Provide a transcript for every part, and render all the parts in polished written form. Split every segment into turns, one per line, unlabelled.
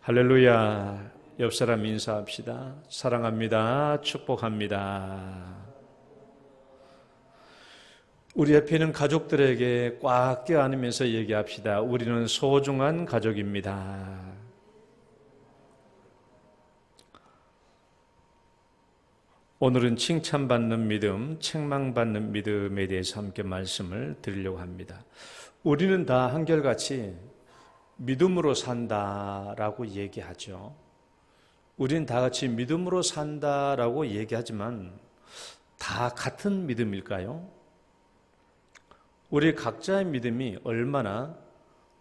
할렐루야. 옆사람 인사합시다. 사랑합니다. 축복합니다. 우리 옆에 있는 가족들에게 꽉 껴안으면서 얘기합시다. 우리는 소중한 가족입니다. 오늘은 칭찬받는 믿음, 책망받는 믿음에 대해서 함께 말씀을 드리려고 합니다. 우리는 다 한결같이 믿음으로 산다라고 얘기하죠. 우리는 다 같이 믿음으로 산다라고 얘기하지만 다 같은 믿음일까요? 우리 각자의 믿음이 얼마나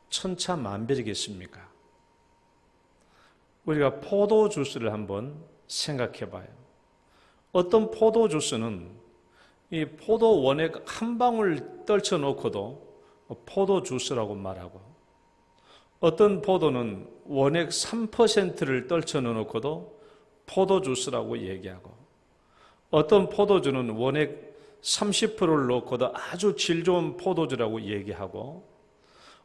천차만별이겠습니까? 우리가 포도 주스를 한번 생각해 봐요. 어떤 포도 주스는 이 포도 원액 한 방울 떨쳐 놓고도 포도 주스라고 말하고, 어떤 포도는 원액 3%를 떨쳐 놓고도 포도 주스라고 얘기하고, 어떤 포도주는 원액 30%를 넣고도 아주 질 좋은 포도주라고 얘기하고,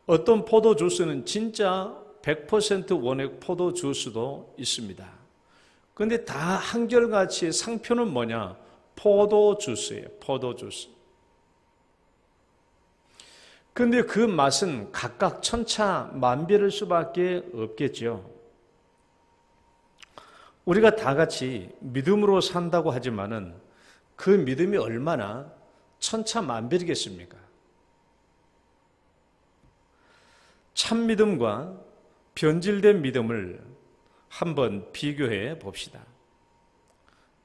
어떤 포도 주스는 진짜 100% 원액 포도 주스도 있습니다. 그런데 다 한결같이 상표는 뭐냐? 포도 주스예요. 포도 주스. 그런데 그 맛은 각각 천차만별일 수밖에 없겠죠. 우리가 다 같이 믿음으로 산다고 하지만은 그 믿음이 얼마나 천차만별이겠습니까? 참 믿음과 변질된 믿음을 한번 비교해 봅시다.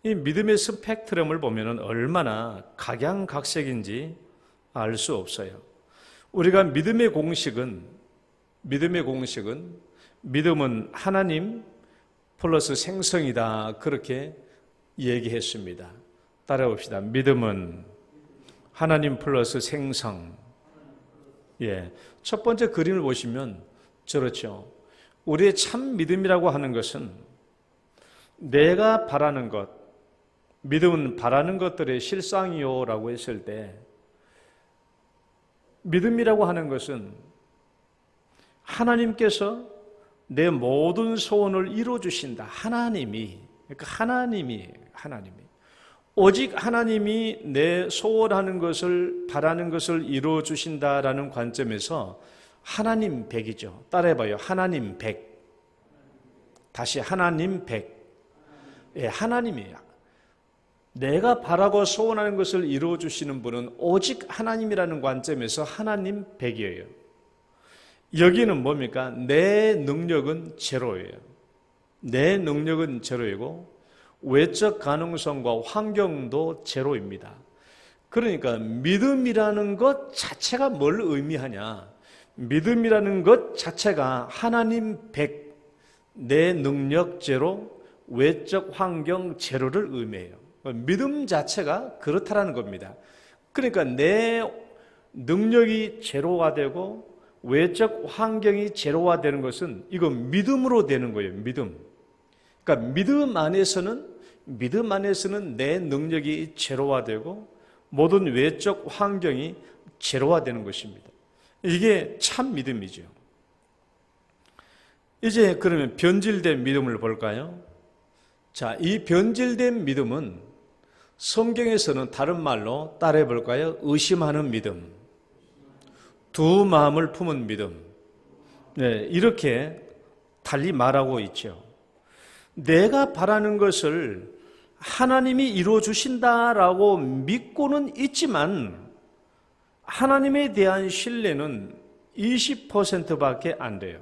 이 믿음의 스펙트럼을 보면은 얼마나 각양각색인지 알 수 없어요. 우리가 믿음의 공식은 믿음은 하나님 플러스 생성이다, 그렇게 얘기했습니다. 따라봅시다. 믿음은 하나님 플러스 생성. 첫 번째 그림을 보시면 저렇죠. 우리의 참 믿음이라고 하는 것은 내가 바라는 것, 믿음은 바라는 것들의 실상이요라고 했을 때, 믿음이라고 하는 것은 하나님께서 내 모든 소원을 이루어주신다. 하나님이 오직 하나님이 내 소원하는 것을, 바라는 것을 이루어주신다라는 관점에서 하나님 100이죠. 따라해봐요. 하나님 100. 다시 하나님 100. 하나님이에요. 내가 바라고 소원하는 것을 이루어주시는 분은 오직 하나님이라는 관점에서 하나님 100이에요. 여기는 뭡니까? 내 능력은 제로예요. 내 능력은 제로이고 외적 가능성과 환경도 제로입니다. 그러니까 믿음이라는 것 자체가 뭘 의미하냐? 믿음이라는 것 자체가 하나님 100, 내 능력 제로, 외적 환경 제로를 의미해요. 믿음 자체가 그렇다라는 겁니다. 그러니까 내 능력이 제로가 되고 외적 환경이 제로가 되는 것은 이건 믿음으로 되는 거예요. 믿음. 그러니까 믿음 안에서는 내 능력이 제로가 되고 모든 외적 환경이 제로가 되는 것입니다. 이게 참 믿음이죠. 이제 그러면 변질된 믿음을 볼까요? 자, 이 변질된 믿음은 성경에서는 다른 말로 따라해 볼까요? 의심하는 믿음, 두 마음을 품은 믿음. 이렇게 달리 말하고 있죠. 내가 바라는 것을 하나님이 이루어 주신다라고 믿고는 있지만 하나님에 대한 신뢰는 20%밖에 안 돼요.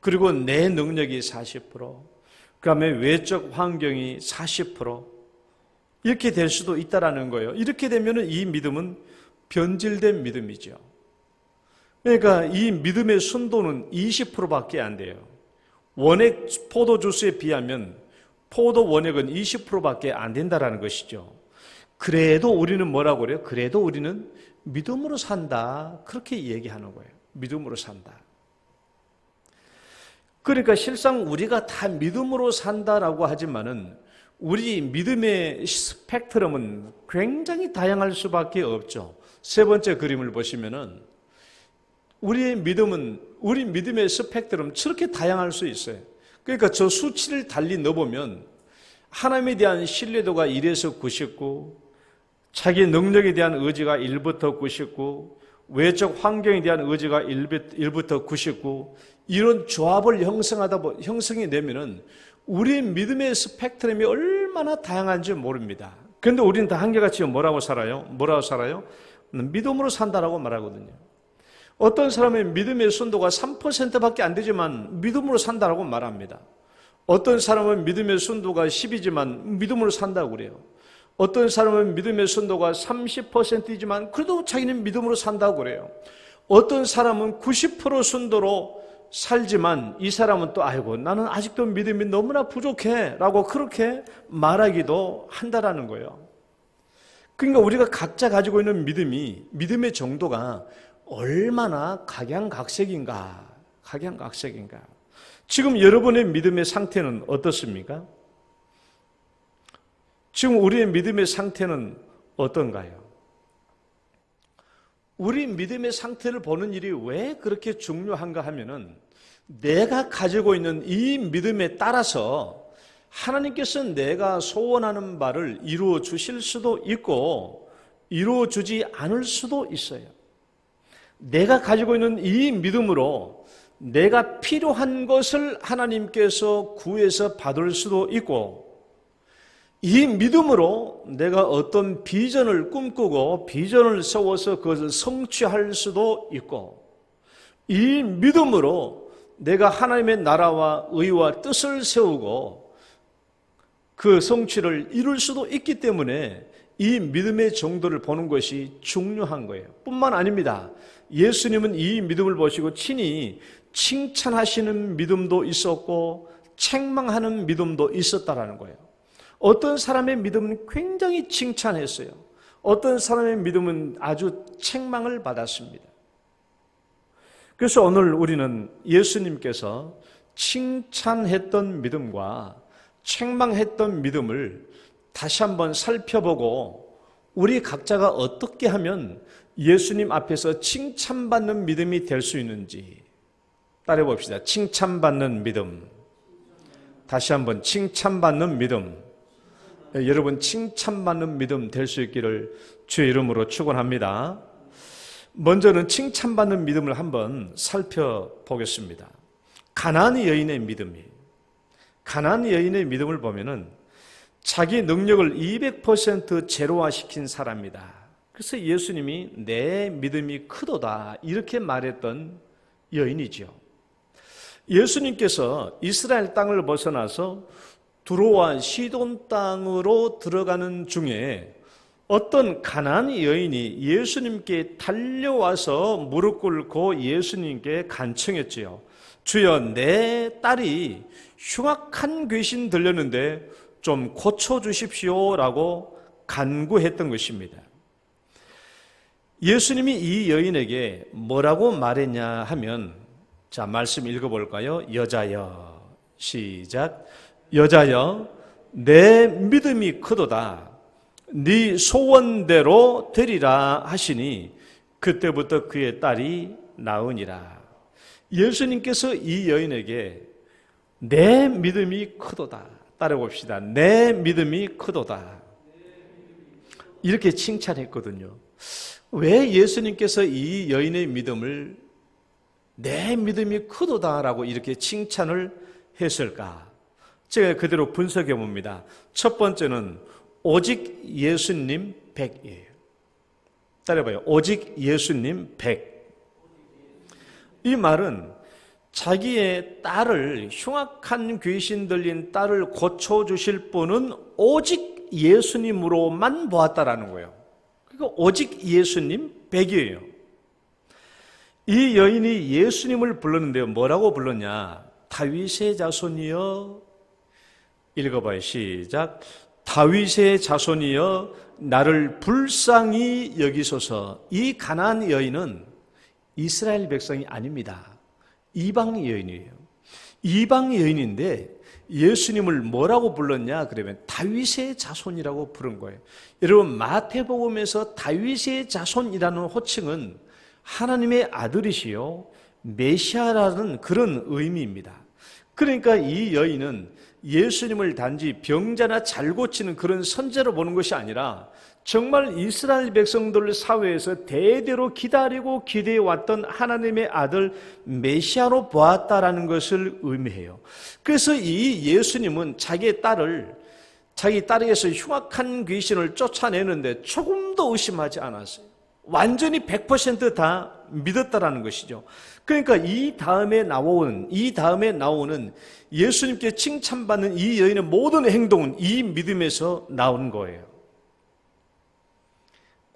그리고 내 능력이 40%, 그다음에 외적 환경이 40%, 이렇게 될 수도 있다라는 거예요. 이렇게 되면 이 믿음은 변질된 믿음이죠. 그러니까 이 믿음의 순도는 20%밖에 안 돼요. 원액 포도 주스에 비하면 포도 원액은 20%밖에 안 된다라는 것이죠. 그래도 우리는 뭐라고 그래요? 그래도 우리는 믿음으로 산다, 그렇게 얘기하는 거예요. 믿음으로 산다. 그러니까 실상 우리가 다 믿음으로 산다라고 하지만은 우리 믿음의 스펙트럼은 굉장히 다양할 수밖에 없죠. 세 번째 그림을 보시면은 우리 믿음의 스펙트럼 저렇게 다양할 수 있어요. 그러니까 저 수치를 달리 넣어보면 하나님에 대한 신뢰도가 1에서 99, 자기 능력에 대한 의지가 1부터 99, 외적 환경에 대한 의지가 1부터 99, 이런 조합을 형성이 되면은 우리 믿음의 스펙트럼이 얼마나 다양한지 모릅니다. 그런데 우리는 다 한결같이 뭐라고 살아요? 믿음으로 산다라고 말하거든요. 어떤 사람의 믿음의 순도가 3%밖에 안 되지만 믿음으로 산다라고 말합니다. 어떤 사람은 믿음의 순도가 10이지만 믿음으로 산다고 그래요. 어떤 사람은 믿음의 순도가 30%이지만 그래도 자기는 믿음으로 산다고 그래요. 어떤 사람은 90% 순도로 살지만 이 사람은 또 아이고 나는 아직도 믿음이 너무나 부족해 라고 그렇게 말하기도 한다라는 거예요. 그러니까 우리가 각자 가지고 있는 믿음의 정도가 얼마나 각양각색인가. 지금 여러분의 믿음의 상태는 어떻습니까? 지금 우리의 믿음의 상태는 어떤가요? 우리 믿음의 상태를 보는 일이 왜 그렇게 중요한가 하면은 내가 가지고 있는 이 믿음에 따라서 하나님께서 내가 소원하는 바를 이루어 주실 수도 있고 이루어 주지 않을 수도 있어요. 내가 가지고 있는 이 믿음으로 내가 필요한 것을 하나님께서 구해서 받을 수도 있고 이 믿음으로 내가 어떤 비전을 꿈꾸고 비전을 세워서 그것을 성취할 수도 있고 이 믿음으로 내가 하나님의 나라와 의와 뜻을 세우고 그 성취를 이룰 수도 있기 때문에 이 믿음의 정도를 보는 것이 중요한 거예요. 뿐만 아닙니다. 예수님은 이 믿음을 보시고 친히 칭찬하시는 믿음도 있었고 책망하는 믿음도 있었다라는 거예요. 어떤 사람의 믿음은 굉장히 칭찬했어요. 어떤 사람의 믿음은 아주 책망을 받았습니다. 그래서 오늘 우리는 예수님께서 칭찬했던 믿음과 책망했던 믿음을 다시 한번 살펴보고 우리 각자가 어떻게 하면 예수님 앞에서 칭찬받는 믿음이 될 수 있는지 따라해 봅시다. 칭찬받는 믿음. 다시 한번 칭찬받는 믿음. 여러분 칭찬받는 믿음 될 수 있기를 주의 이름으로 축원합니다. 먼저는 칭찬받는 믿음을 한번 살펴보겠습니다. 가나안 여인의 믿음이에요. 가나안 여인의 믿음을 보면은 자기 능력을 200% 제로화시킨 사람이다. 그래서 예수님이 내 믿음이 크도다 이렇게 말했던 여인이죠. 예수님께서 이스라엘 땅을 벗어나서 두로와 시돈 땅으로 들어가는 중에 어떤 가나안 여인이 예수님께 달려와서 무릎 꿇고 예수님께 간청했지요. 주여, 내 딸이 흉악한 귀신 들렸는데 좀 고쳐주십시오라고 간구했던 것입니다. 예수님이 이 여인에게 뭐라고 말했냐 하면, 자, 말씀 읽어볼까요? 여자여, 시작. 여자여, 내 믿음이 크도다. 네 소원대로 되리라 하시니 그때부터 그의 딸이 나으니라. 예수님께서 이 여인에게 내 믿음이 크도다. 따라봅시다. 내 믿음이 크도다. 이렇게 칭찬했거든요. 왜 예수님께서 이 여인의 믿음을 내 믿음이 크도다라고 이렇게 칭찬을 했을까? 제가 그대로 분석해 봅니다. 첫 번째는 오직 예수님 100이에요. 따라해봐요. 오직 예수님 100. 이 말은 자기의 딸을, 흉악한 귀신 들린 딸을 고쳐주실 분은 오직 예수님으로만 보았다라는 거예요. 그러니까 오직 예수님 100이에요. 이 여인이 예수님을 불렀는데요. 뭐라고 불렀냐? 다윗의 자손이여. 읽어봐요. 시작. 다윗의 자손이여 나를 불쌍히 여기소서. 이 가나안 여인은 이스라엘 백성이 아닙니다. 이방 여인이에요. 이방 여인인데 예수님을 뭐라고 불렀냐? 그러면 다윗의 자손이라고 부른 거예요. 여러분 마태복음에서 다윗의 자손이라는 호칭은 하나님의 아들이시요 메시아라는 그런 의미입니다. 그러니까 이 여인은 예수님을 단지 병자나 잘 고치는 그런 선제로 보는 것이 아니라 정말 이스라엘 백성들 사회에서 대대로 기다리고 기대해 왔던 하나님의 아들 메시아로 보았다라는 것을 의미해요. 그래서 이 예수님은 자기 딸에게서 흉악한 귀신을 쫓아내는데 조금도 의심하지 않았어요. 완전히 100% 믿었다라는 것이죠. 그러니까 이 다음에 나오는 예수님께 칭찬받는 이 여인의 모든 행동은 이 믿음에서 나온 거예요.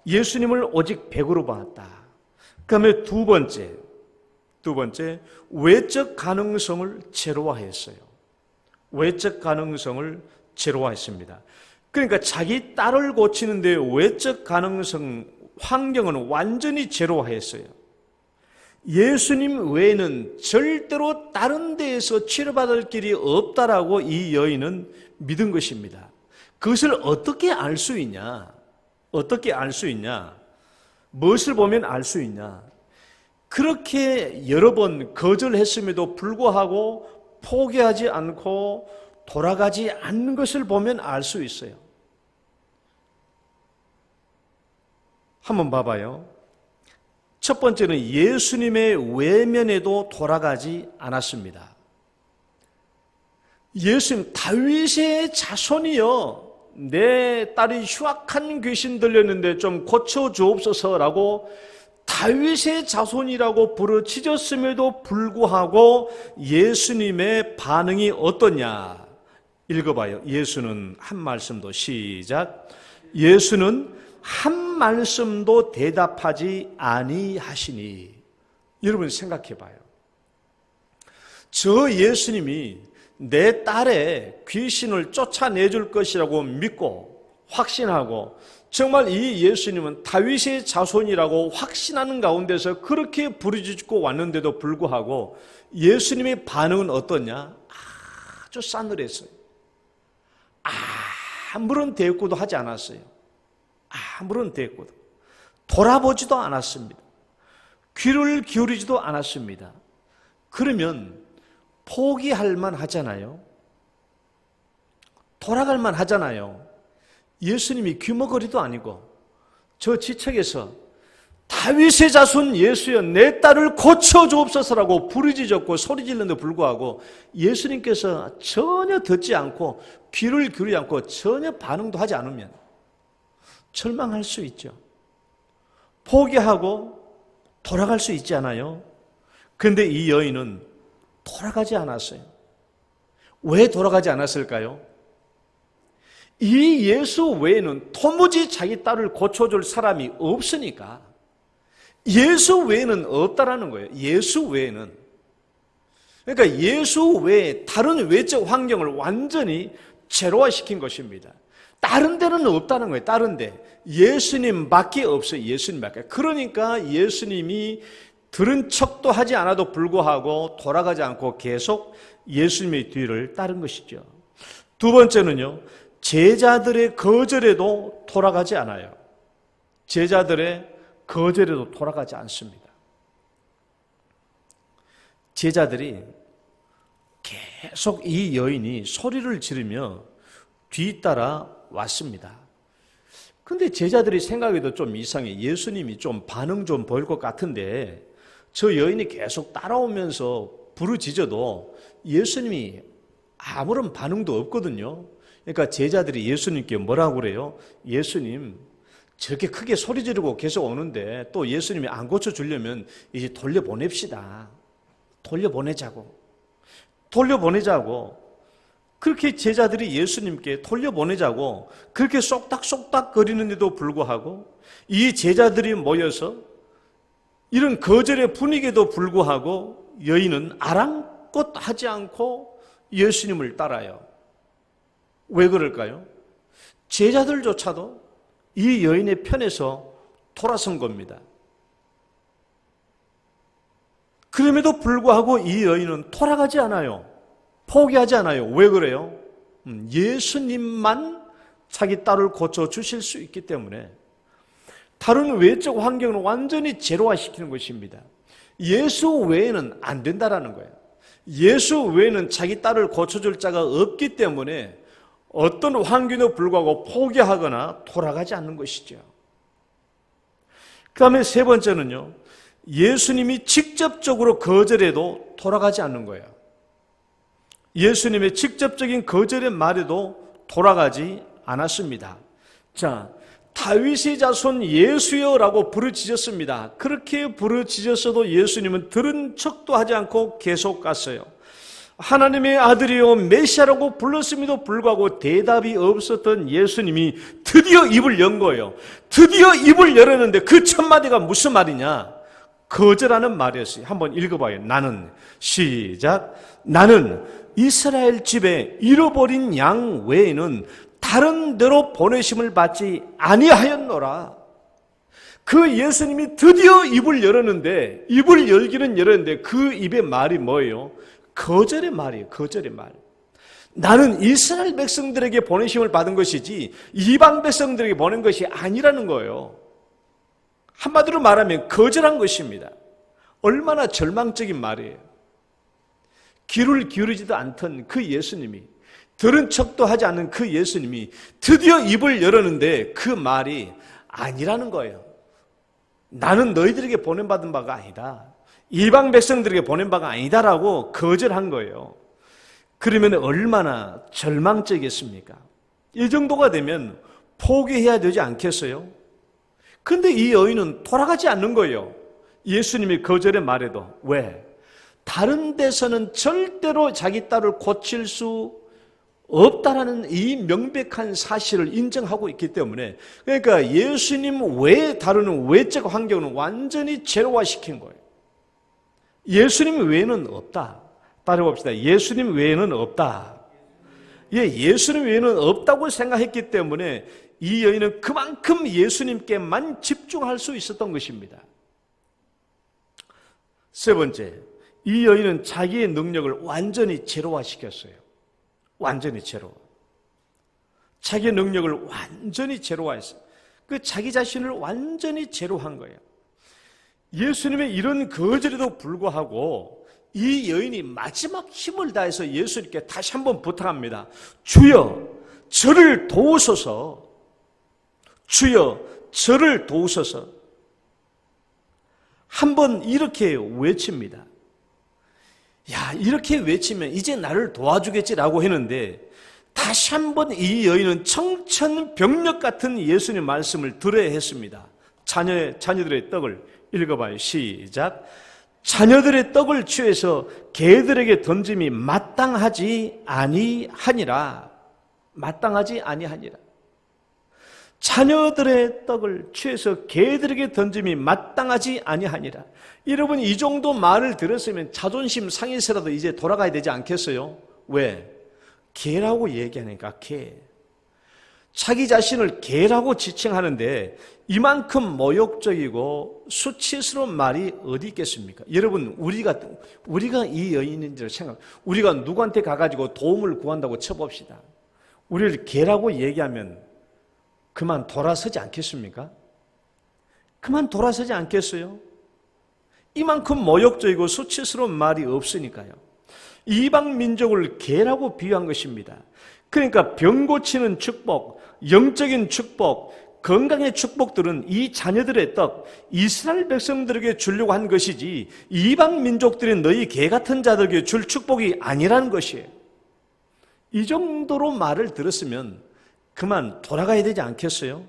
예수님을 오직 백으로 봤다. 그다음에 두 번째, 외적 가능성을 제로화했어요. 외적 가능성을 제로화했습니다. 그러니까 자기 딸을 고치는데 외적 가능성, 환경은 완전히 제로화했어요. 예수님 외에는 절대로 다른 데에서 치료받을 길이 없다라고 이 여인은 믿은 것입니다. 그것을 어떻게 알 수 있냐? 무엇을 보면 알 수 있냐? 그렇게 여러 번 거절했음에도 불구하고 포기하지 않고 돌아가지 않는 것을 보면 알 수 있어요. 한번 봐봐요. 첫 번째는 예수님의 외면에도 돌아가지 않았습니다. 예수님, 다윗의 자손이여, 내 딸이 흉악한 귀신 들렸는데 좀 고쳐주옵소서라고 다윗의 자손이라고 부르짖었음에도 불구하고 예수님의 반응이 어떠냐? 읽어봐요. 예수는 한 말씀도 시작. 예수는 한 말씀도 대답하지 아니하시니. 여러분 생각해봐요. 저 예수님이 내 딸의 귀신을 쫓아내줄 것이라고 믿고 확신하고 정말 이 예수님은 다윗의 자손이라고 확신하는 가운데서 그렇게 부르짖고 왔는데도 불구하고 예수님의 반응은 어떠냐? 아주 싸늘했어요. 아무런 대꾸도 하지 않았어요. 아무런 대꾸도. 돌아보지도 않았습니다. 귀를 기울이지도 않았습니다. 그러면 포기할 만 하잖아요. 돌아갈 만 하잖아요. 예수님이 귀머거리도 아니고 저 지책에서 다윗의 자손 예수여 내 딸을 고쳐주옵소서라고 부르짖었고 소리질렀는데 불구하고 예수님께서 전혀 듣지 않고 귀를 기울이지 않고 전혀 반응도 하지 않으면 절망할 수 있죠. 포기하고 돌아갈 수 있지 않아요? 그런데 이 여인은 돌아가지 않았어요. 왜 돌아가지 않았을까요? 이 예수 외에는 도무지 자기 딸을 고쳐줄 사람이 없으니까 예수 외에는 없다라는 거예요. 예수 외에는. 그러니까 예수 외에 다른 외적 환경을 완전히 제로화시킨 것입니다. 다른 데는 없다는 거예요. 다른 데. 예수님밖에 없어요. 예수님밖에. 그러니까 예수님이 들은 척도 하지 않아도 불구하고 돌아가지 않고 계속 예수님의 뒤를 따른 것이죠. 두 번째는요. 제자들의 거절에도 돌아가지 않아요. 제자들의 거절에도 돌아가지 않습니다. 제자들이 계속 이 여인이 소리를 지르며 뒤따라 왔습니다. 근데 제자들이 생각해도 좀 이상해. 예수님이 좀 반응 좀 보일 것 같은데 저 여인이 계속 따라오면서 부르짖어도 예수님이 아무런 반응도 없거든요. 그러니까 제자들이 예수님께 뭐라고 그래요? 예수님, 저렇게 크게 소리 지르고 계속 오는데 또 예수님이 안 고쳐주려면 이제 돌려보냅시다. 돌려보내자고. 그렇게 제자들이 예수님께 돌려보내자고 그렇게 쏙닥쏙닥 거리는데도 불구하고 이 제자들이 모여서 이런 거절의 분위기에도 불구하고 여인은 아랑곳하지 않고 예수님을 따라요. 왜 그럴까요? 제자들조차도 이 여인의 편에서 돌아선 겁니다. 그럼에도 불구하고 이 여인은 돌아가지 않아요. 포기하지 않아요. 왜 그래요? 예수님만 자기 딸을 고쳐주실 수 있기 때문에. 다른 외적 환경을 완전히 제로화시키는 것입니다. 예수 외에는 안 된다라는 거예요. 예수 외에는 자기 딸을 고쳐줄 자가 없기 때문에 어떤 환경에도 불구하고 포기하거나 돌아가지 않는 것이죠. 그 다음에 세 번째는요, 예수님이 직접적으로 거절해도 돌아가지 않는 거예요. 예수님의 직접적인 거절의 말에도 돌아가지 않았습니다. 자, 다윗의 자손 예수여라고 부르짖었습니다. 그렇게 부르짖었어도 예수님은 들은 척도 하지 않고 계속 갔어요. 하나님의 아들이요 메시아라고 불렀음에도 불구하고 대답이 없었던 예수님이 드디어 입을 연 거예요. 드디어 입을 열었는데 그 첫 마디가 무슨 말이냐? 거절하는 말이었어요. 한번 읽어봐요. 나는, 시작. 나는 이스라엘 집에 잃어버린 양 외에는 다른 데로 보내심을 받지 아니하였노라. 그 예수님이 드디어 입을 열었는데, 입을 열기는 열었는데 그 입의 말이 뭐예요? 거절의 말이에요. 거절의 말. 나는 이스라엘 백성들에게 보내심을 받은 것이지 이방 백성들에게 보낸 것이 아니라는 거예요. 한마디로 말하면 거절한 것입니다. 얼마나 절망적인 말이에요. 귀를 기울이지도 않던 그 예수님이, 들은 척도 하지 않는 그 예수님이 드디어 입을 열었는데 그 말이 아니라는 거예요. 나는 너희들에게 보낸받은 바가 아니다. 이방 백성들에게 보낸 바가 아니다라고 거절한 거예요. 그러면 얼마나 절망적이겠습니까? 이 정도가 되면 포기해야 되지 않겠어요? 근데 이 여인은 돌아가지 않는 거예요. 예수님이 거절의 말에도. 왜? 다른 데서는 절대로 자기 딸을 고칠 수 없다라는 이 명백한 사실을 인정하고 있기 때문에, 그러니까 예수님 외에 다루는 외적 환경은 완전히 제로화시킨 거예요. 예수님 외에는 없다. 따라봅시다. 예수님 외에는 없다. 예수님 외에는 없다고 생각했기 때문에 이 여인은 그만큼 예수님께만 집중할 수 있었던 것입니다. 세 번째, 이 여인은 자기의 능력을 완전히 제로화시켰어요. 완전히 제로. 자기의 능력을 완전히 제로화했어요. 그 자기 자신을 완전히 제로한 거예요. 예수님의 이런 거절에도 불구하고 이 여인이 마지막 힘을 다해서 예수님께 다시 한번 부탁합니다. 주여, 저를 도우소서. 주여, 저를 도우소서. 한번 이렇게 외칩니다. 야, 이렇게 외치면 이제 나를 도와주겠지라고 했는데 다시 한번 이 여인은 청천벽력 같은 예수님의 말씀을 들어야 했습니다. 자녀들의 떡을 읽어봐요. 시작. 자녀들의 떡을 취해서 개들에게 던짐이 마땅하지 아니하니라. 마땅하지 아니하니라. 자녀들의 떡을 취해서 개들에게 던짐이 마땅하지 아니하니라. 여러분, 이 정도 말을 들었으면 자존심 상해서라도 이제 돌아가야 되지 않겠어요? 왜? 개라고 얘기하니까 개. 자기 자신을 개라고 지칭하는데 이만큼 모욕적이고 수치스러운 말이 어디 있겠습니까? 여러분, 우리가 이 여인인 줄 우리가 누구한테 가가지고 도움을 구한다고 쳐봅시다. 우리를 개라고 얘기하면 그만 돌아서지 않겠습니까? 그만 돌아서지 않겠어요? 이만큼 모욕적이고 수치스러운 말이 없으니까요. 이방 민족을 개라고 비유한 것입니다. 그러니까 병 고치는 축복, 영적인 축복, 건강의 축복들은 이 자녀들의 떡, 이스라엘 백성들에게 주려고 한 것이지 이방 민족들이 너희 개 같은 자들에게 줄 축복이 아니라는 것이에요. 이 정도로 말을 들었으면 그만 돌아가야 되지 않겠어요?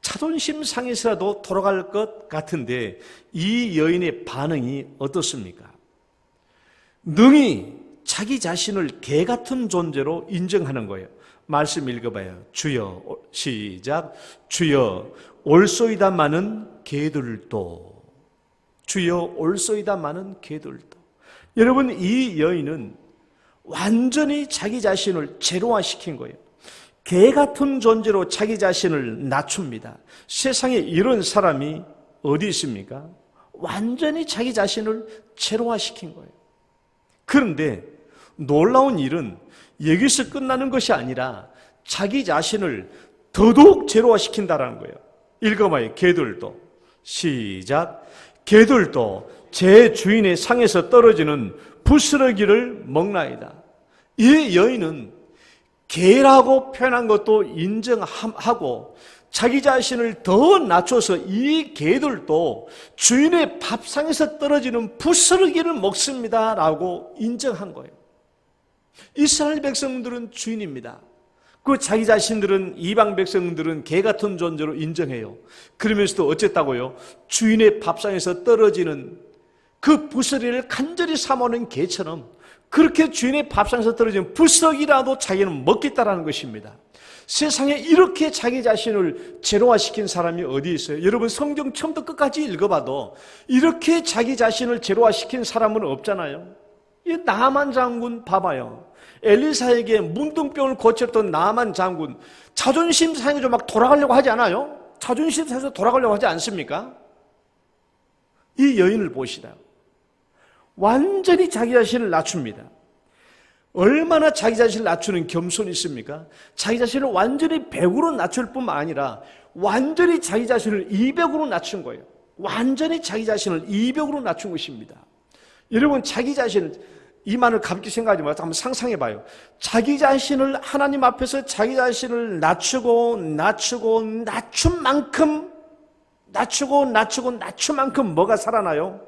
자존심 상해서라도 돌아갈 것 같은데 이 여인의 반응이 어떻습니까? 능히 자기 자신을 개 같은 존재로 인정하는 거예요. 말씀 읽어봐요. 주여, 시작. 주여, 올소이다마는 개들도. 주여, 올소이다마는 개들도. 여러분, 이 여인은 완전히 자기 자신을 제로화시킨 거예요. 개 같은 존재로 자기 자신을 낮춥니다. 세상에 이런 사람이 어디 있습니까? 완전히 자기 자신을 제로화시킨 거예요. 그런데 놀라운 일은 여기서 끝나는 것이 아니라 자기 자신을 더더욱 제로화시킨다라는 거예요. 읽어봐요. 개들도. 시작. 개들도 제 주인의 상에서 떨어지는 부스러기를 먹나이다. 이 여인은 개라고 표현한 것도 인정하고 자기 자신을 더 낮춰서 이 개들도 주인의 밥상에서 떨어지는 부스러기를 먹습니다 라고 인정한 거예요. 이스라엘 백성들은 주인입니다. 그 자기 자신들은, 이방 백성들은 개 같은 존재로 인정해요. 그러면서도 어쨌다고요? 주인의 밥상에서 떨어지는 그 부스러기를 간절히 삼아오는 개처럼 그렇게 주인의 밥상에서 떨어지는 부스러기라도 자기는 먹겠다라는 것입니다. 세상에 이렇게 자기 자신을 제로화시킨 사람이 어디 있어요? 여러분 성경 처음부터 끝까지 읽어봐도 이렇게 자기 자신을 제로화시킨 사람은 없잖아요. 이 나만 장군 봐봐요. 엘리사에게 문둥병을 고쳤던 나만 장군, 자존심 상해서 막 돌아가려고 하지 않아요? 자존심 상해서 돌아가려고 하지 않습니까? 이 여인을 보시다. 완전히 자기 자신을 낮춥니다. 얼마나 자기 자신을 낮추는 겸손이 있습니까? 자기 자신을 완전히 100으로 낮출 뿐만 아니라 완전히 자기 자신을 200으로 낮춘 거예요. 완전히 자기 자신을 200으로 낮춘 것입니다. 여러분 자기 자신을, 이 말을 가볍게 생각하지 말고 한번 상상해 봐요. 자기 자신을 하나님 앞에서 자기 자신을 낮추고 낮춘 만큼 뭐가 살아나요?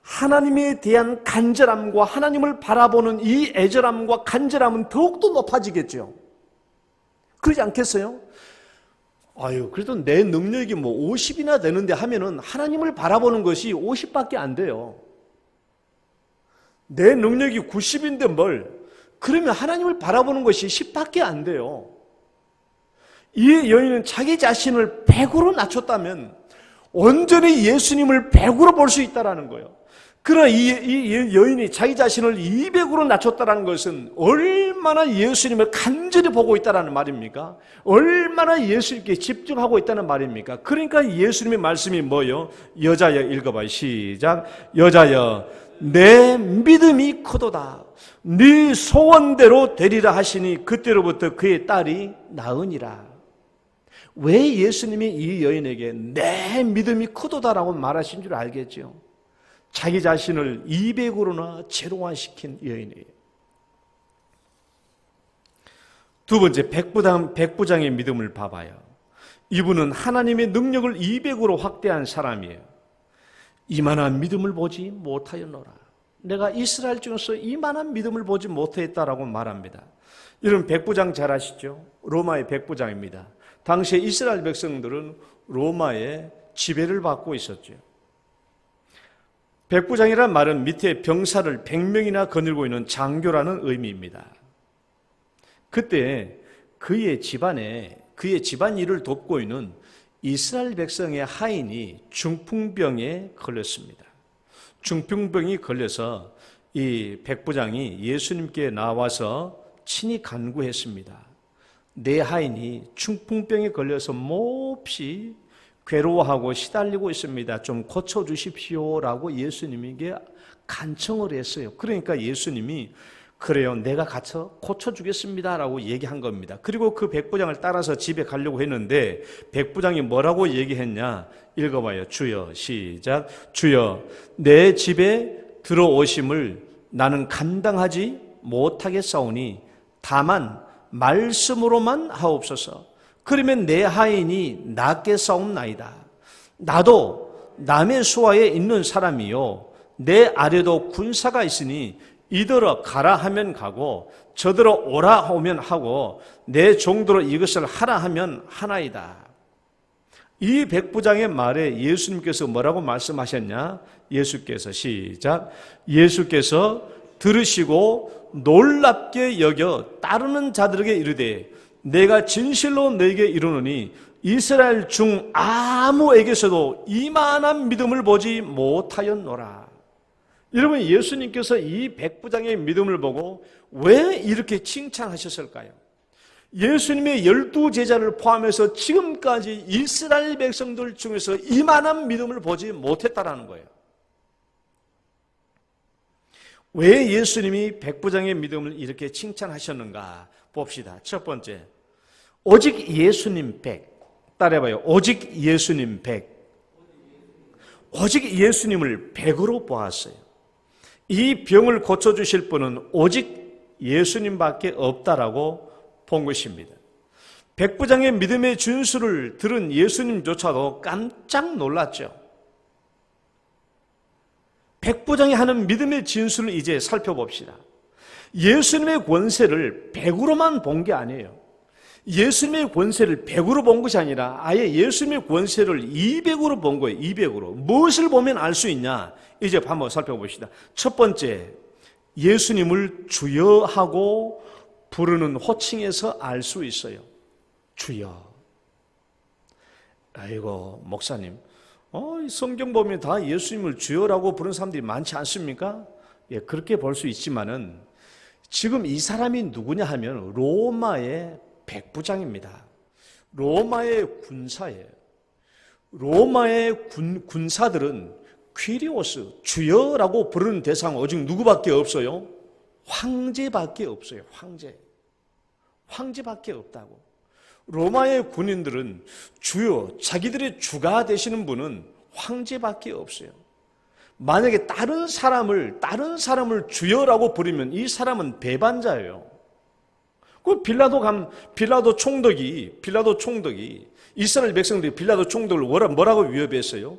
하나님에 대한 간절함과 하나님을 바라보는 이 애절함과 간절함은 더욱더 높아지겠죠. 그러지 않겠어요? 그래도 내 능력이 50이나 되는데 하면은 하나님을 바라보는 것이 50밖에 안 돼요. 내 능력이 90인데 그러면 하나님을 바라보는 것이 10밖에 안 돼요. 이 여인은 자기 자신을 100으로 낮췄다면 온전히 예수님을 100으로 볼 수 있다는 거예요. 그러나 이 여인이 자기 자신을 200으로 낮췄다는 것은 얼마나 예수님을 간절히 보고 있다는 말입니까? 얼마나 예수님께 집중하고 있다는 말입니까? 그러니까 예수님의 말씀이 뭐예요? 여자여, 읽어봐요. 시작. 여자여, 내 믿음이 크도다. 네 소원대로 되리라 하시니 그때로부터 그의 딸이 나으니라. 왜 예수님이 이 여인에게 내 믿음이 크도다라고 말하신 줄 알겠죠? 자기 자신을 200으로나 제로화시킨 여인이에요. 두 번째, 백부장의 믿음을 봐봐요. 이분은 하나님의 능력을 200으로 확대한 사람이에요. 이만한 믿음을 보지 못하였노라. 내가 이스라엘 중에서 이만한 믿음을 보지 못했다라고 말합니다. 여러분 백부장 잘 아시죠? 로마의 백부장입니다. 당시에 이스라엘 백성들은 로마의 지배를 받고 있었죠. 백부장이란 말은 밑에 병사를 100명이나 거느리고 있는 장교라는 의미입니다. 그때 그의 집안 일을 돕고 있는 이스라엘 백성의 하인이 중풍병에 걸렸습니다. 중풍병이 걸려서 이 백부장이 예수님께 나와서 친히 간구했습니다. 내 하인이 중풍병에 걸려서 몹시 괴로워하고 시달리고 있습니다. 좀 고쳐주십시오라고 예수님에게 간청을 했어요. 그러니까 예수님이 그래요, 내가 가서 고쳐주겠습니다라고 얘기한 겁니다. 그리고 그 백부장을 따라서 집에 가려고 했는데 백부장이 뭐라고 얘기했냐? 읽어봐요. 주여, 시작. 주여, 내 집에 들어오심을 나는 감당하지 못하겠사오니 다만 말씀으로만 하옵소서. 그러면 내 하인이 낫게 싸움나이다. 나도 남의 수하에 있는 사람이요, 내 아래도 군사가 있으니 이더러 가라 하면 가고 저더러 오라 하면 하고 내 종도로 이것을 하라 하면 하나이다. 이 백부장의 말에 예수님께서 뭐라고 말씀하셨냐? 예수께서, 시작. 예수께서 들으시고 놀랍게 여겨 따르는 자들에게 이르되 내가 진실로 너에게 이르노니 이스라엘 중 아무에게서도 이만한 믿음을 보지 못하였노라. 여러분 예수님께서 이 백부장의 믿음을 보고 왜 이렇게 칭찬하셨을까요? 예수님의 12제자를 포함해서 지금까지 이스라엘 백성들 중에서 이만한 믿음을 보지 못했다라는 거예요. 왜 예수님이 백부장의 믿음을 이렇게 칭찬하셨는가 봅시다. 첫 번째, 오직 예수님 백, 따라해봐요. 오직 예수님 100. 오직 예수님을 100으로 보았어요. 이 병을 고쳐주실 분은 오직 예수님밖에 없다라고 본 것입니다. 백부장의 믿음의 준수를 들은 예수님조차도 깜짝 놀랐죠. 백부장이 하는 믿음의 진술을 이제 살펴봅시다. 예수님의 권세를 100으로만 본 게 아니에요. 예수님의 권세를 100으로 본 것이 아니라 아예 예수님의 권세를 200으로 본 거예요. 200으로. 무엇을 보면 알 수 있냐? 이제 한번 살펴봅시다. 첫 번째, 예수님을 주여 하고 부르는 호칭에서 알 수 있어요. 주여. 아이고 목사님, 성경 보면 다 예수님을 주여라고 부르는 사람들이 많지 않습니까? 예, 그렇게 볼 수 있지만은 지금 이 사람이 누구냐 하면 로마의 백부장입니다. 로마의 군사예요. 로마의 군사들은 퀴리오스, 주여라고 부르는 대상은 오직 누구밖에 없어요? 황제밖에 없어요. 황제밖에 없다고. 로마의 군인들은 주여, 자기들의 주가 되시는 분은 황제밖에 없어요. 만약에 다른 사람을 주여라고 부르면 이 사람은 배반자예요. 그 빌라도 총독이 이스라엘 백성들이 빌라도 총독을 뭐라고 위협했어요?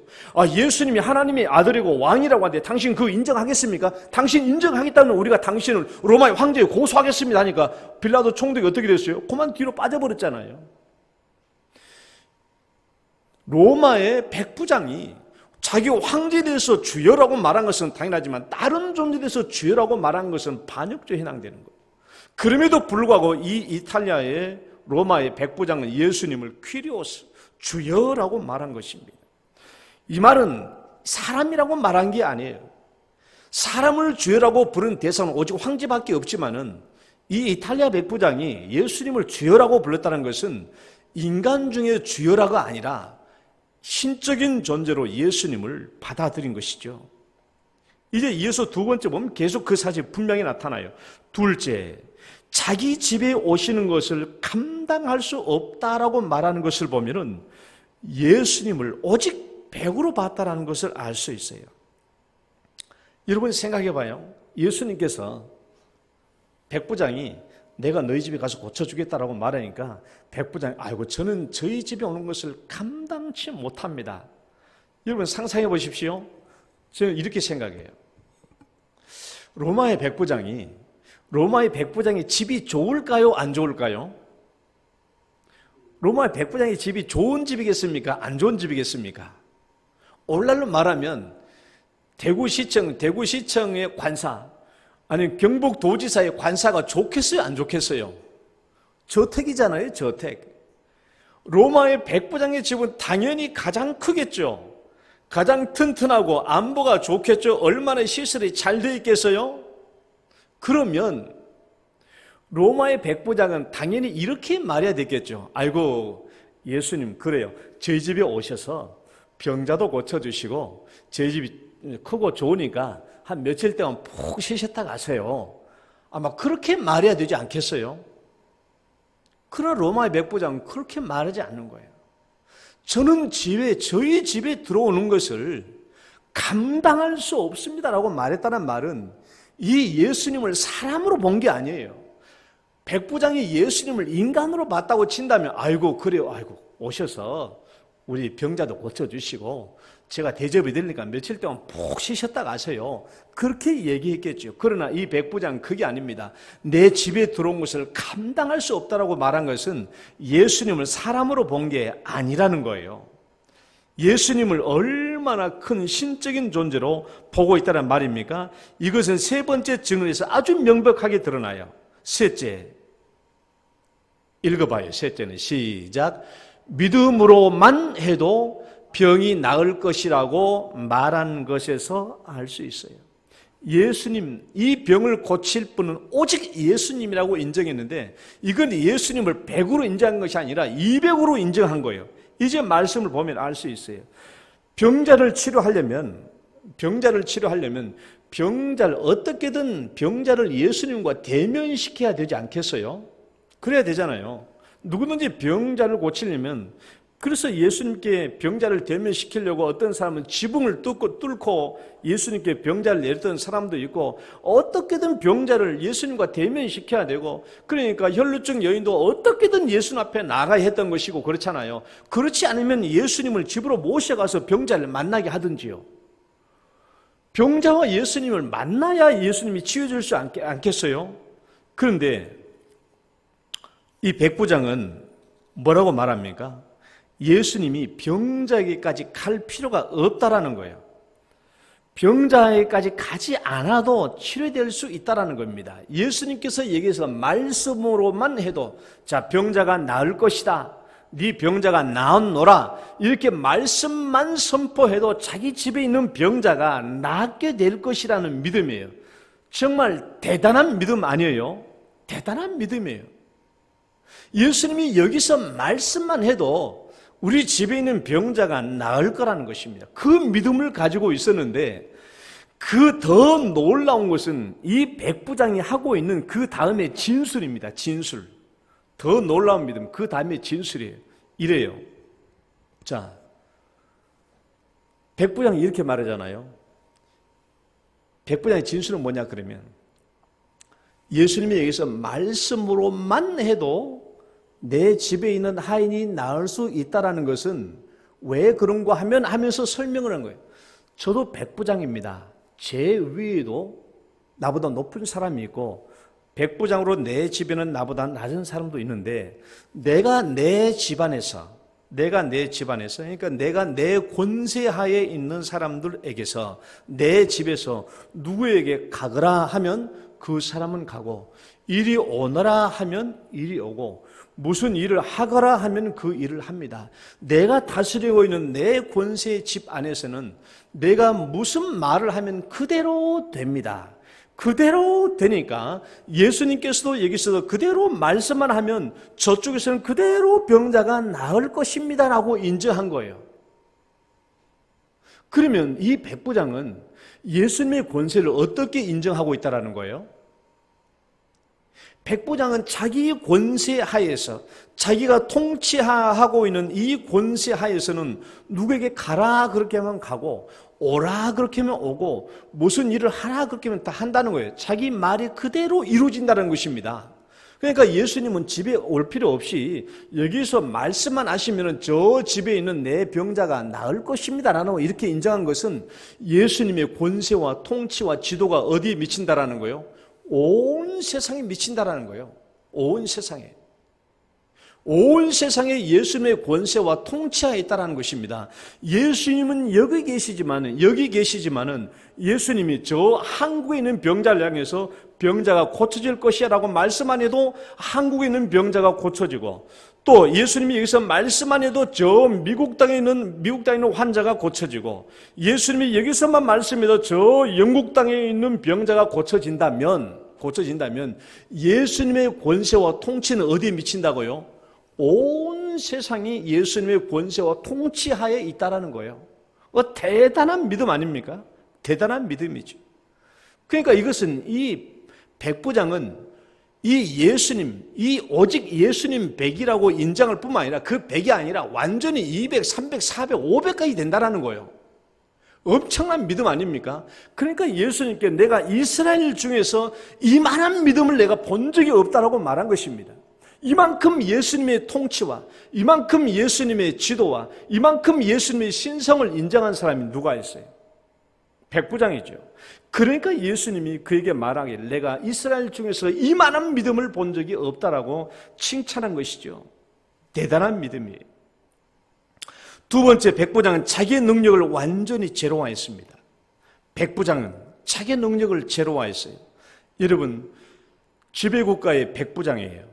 예수님이 하나님의 아들이고 왕이라고 하는데 당신 그거 인정하겠습니까? 당신 인정하겠다면 우리가 당신을 로마의 황제에 고소하겠습니다 하니까 빌라도 총독이 어떻게 됐어요? 그만 뒤로 빠져버렸잖아요. 로마의 백부장이 자기 황제에 대해서 주여라고 말한 것은 당연하지만 다른 존재에 대해서 주여라고 말한 것은 반역죄에 해당되는 거예요. 그럼에도 불구하고 이 이탈리아의 로마의 백부장은 예수님을 퀴리오스, 주여라고 말한 것입니다. 이 말은 사람이라고 말한 게 아니에요. 사람을 주여라고 부른 대상은 오직 황제밖에 없지만은 이 이탈리아 백부장이 예수님을 주여라고 불렀다는 것은 인간 중에 주여라가 아니라 신적인 존재로 예수님을 받아들인 것이죠. 이제 이어서 두 번째 보면 계속 그 사실이 분명히 나타나요. 둘째, 자기 집에 오시는 것을 감당할 수 없다라고 말하는 것을 보면은 예수님을 오직 100으로 봤다라는 것을 알 수 있어요. 여러분 생각해 봐요. 예수님께서 백부장이 내가 너희 집에 가서 고쳐주겠다라고 말하니까 백부장이 아이고 저는 저희 집에 오는 것을 감당치 못합니다. 여러분 상상해 보십시오. 저는 이렇게 생각해요. 로마의 백부장이 집이 좋을까요? 안 좋을까요? 로마의 백부장의 집이 좋은 집이겠습니까? 안 좋은 집이겠습니까? 오늘날로 말하면 대구시청의 관사, 아니 경북도지사의 관사가 좋겠어요? 안 좋겠어요? 저택이잖아요, 저택. 로마의 백부장의 집은 당연히 가장 크겠죠. 가장 튼튼하고 안보가 좋겠죠. 얼마나 시설이 잘 되어 있겠어요? 그러면 로마의 백부장은 당연히 이렇게 말해야 되겠죠. 아이고 예수님 그래요. 저희 집에 오셔서 병자도 고쳐주시고 저희 집이 크고 좋으니까 한 며칠 동안 푹 쉬셨다 가세요. 아마 그렇게 말해야 되지 않겠어요? 그러나 로마의 백부장은 그렇게 말하지 않는 거예요. 저희 집에 들어오는 것을 감당할 수 없습니다라고 말했다는 말은 이 예수님을 사람으로 본 게 아니에요. 백부장이 예수님을 인간으로 봤다고 친다면 아이고 그래요. 아이고 오셔서 우리 병자도 고쳐주시고 제가 대접이 되니까 며칠 동안 푹 쉬셨다 가세요. 그렇게 얘기했겠죠. 그러나 이 백부장은 그게 아닙니다. 내 집에 들어온 것을 감당할 수 없다라고 말한 것은 예수님을 사람으로 본 게 아니라는 거예요. 예수님을 얼마나 큰 신적인 존재로 보고 있다는 말입니까? 이것은 세 번째 증언에서 아주 명백하게 드러나요. 셋째, 읽어봐요. 셋째는 시작. 믿음으로만 해도 병이 나을 것이라고 말한 것에서 알 수 있어요. 예수님, 이 병을 고칠 분은 오직 예수님이라고 인정했는데 이건 예수님을 100으로 인정한 것이 아니라 200으로 인정한 거예요. 이제 말씀을 보면 알 수 있어요. 병자를 치료하려면 어떻게든 병자를 예수님과 대면시켜야 되지 않겠어요? 그래야 되잖아요. 누구든지 병자를 고치려면 그래서 예수님께 병자를 대면시키려고 어떤 사람은 지붕을 뚫고 예수님께 병자를 내렸던 사람도 있고, 어떻게든 병자를 예수님과 대면시켜야 되고, 그러니까 혈루증 여인도 어떻게든 예수님 앞에 나가야 했던 것이고 그렇잖아요. 그렇지 않으면 예수님을 집으로 모셔가서 병자를 만나게 하든지요. 병자와 예수님을 만나야 예수님이 치유해줄 수 않겠어요? 그런데 이 백부장은 뭐라고 말합니까? 예수님이 병자에게까지 갈 필요가 없다라는 거예요. 병자에게까지 가지 않아도 치료될 수 있다라는 겁니다. 예수님께서 얘기해서 말씀으로만 해도, 자, 병자가 나을 것이다, 네 병자가 나았노라, 이렇게 말씀만 선포해도 자기 집에 있는 병자가 낫게 될 것이라는 믿음이에요. 정말 대단한 믿음 아니에요? 대단한 믿음이에요. 예수님이 여기서 말씀만 해도 우리 집에 있는 병자가 나을 거라는 것입니다. 그 믿음을 가지고 있었는데, 그 더 놀라운 것은 이 백부장이 하고 있는 그 다음에 진술입니다. 진술. 더 놀라운 믿음, 그 다음에 진술이에요. 이래요. 자, 백부장이 이렇게 말하잖아요. 백부장의 진술은 뭐냐 그러면, 예수님이 여기서 말씀으로만 해도 내 집에 있는 하인이 나을 수 있다는 것은 왜 그런가 하면서 설명을 한 거예요. 저도 백부장입니다. 제 위에도 나보다 높은 사람이 있고, 백부장으로 내 집에는 나보다 낮은 사람도 있는데, 내가 내 집안에서, 그러니까 내가 내 권세하에 있는 사람들에게서, 내 집에서 누구에게 가거라 하면 그 사람은 가고, 이리 오너라 하면 이리 오고, 무슨 일을 하거라 하면 그 일을 합니다. 내가 다스리고 있는 내 권세의 집 안에서는 내가 무슨 말을 하면 그대로 됩니다. 그대로 되니까 예수님께서도 여기서도 그대로 말씀만 하면 저쪽에서는 그대로 병자가 나을 것입니다 라고 인정한 거예요. 그러면 이 백부장은 예수님의 권세를 어떻게 인정하고 있다는 거예요? 백부장은 자기 권세 하에서, 자기가 통치하고 있는 이 권세 하에서는 누구에게 가라 그렇게 하면 가고, 오라 그렇게 하면 오고, 무슨 일을 하라 그렇게 하면 다 한다는 거예요. 자기 말이 그대로 이루어진다는 것입니다. 그러니까 예수님은 집에 올 필요 없이 여기서 말씀만 하시면 저 집에 있는 내 병자가 나을 것입니다 라고 이렇게 인정한 것은 예수님의 권세와 통치와 지도가 어디에 미친다라는 거예요? 온 세상에 미친다라는 거예요. 온 세상에. 온 세상에 예수님의 권세와 통치하에 있다는 것입니다. 예수님은 여기 계시지만은 예수님이 저 한국에 있는 병자를 향해서 병자가 고쳐질 것이야 라고 말씀 안 해도 한국에 있는 병자가 고쳐지고, 또 예수님이 여기서 말씀 안 해도 저 미국 땅에 있는 환자가 고쳐지고, 예수님이 여기서만 말씀해도 저 영국 땅에 있는 병자가 고쳐진다면 예수님의 권세와 통치는 어디에 미친다고요? 온 세상이 예수님의 권세와 통치하에 있다라는 거예요. 대단한 믿음 아닙니까? 대단한 믿음이죠. 그러니까 이것은 이 백부장은 오직 예수님 100이라고 인정할 뿐만 아니라 그 100이 아니라 완전히 200, 300, 400, 500까지 된다라는 거예요. 엄청난 믿음 아닙니까? 그러니까 예수님께 내가 이스라엘 중에서 이만한 믿음을 내가 본 적이 없다라고 말한 것입니다. 이만큼 예수님의 통치와 이만큼 예수님의 지도와 이만큼 예수님의 신성을 인정한 사람이 누가 있어요? 백부장이죠. 그러니까 예수님이 그에게 말하길 내가 이스라엘 중에서 이만한 믿음을 본 적이 없다라고 칭찬한 것이죠. 대단한 믿음이에요. 두 번째, 백부장은 자기의 능력을 완전히 제로화했습니다. 백부장은 자기의 능력을 제로화했어요. 여러분, 지배국가의 백부장이에요.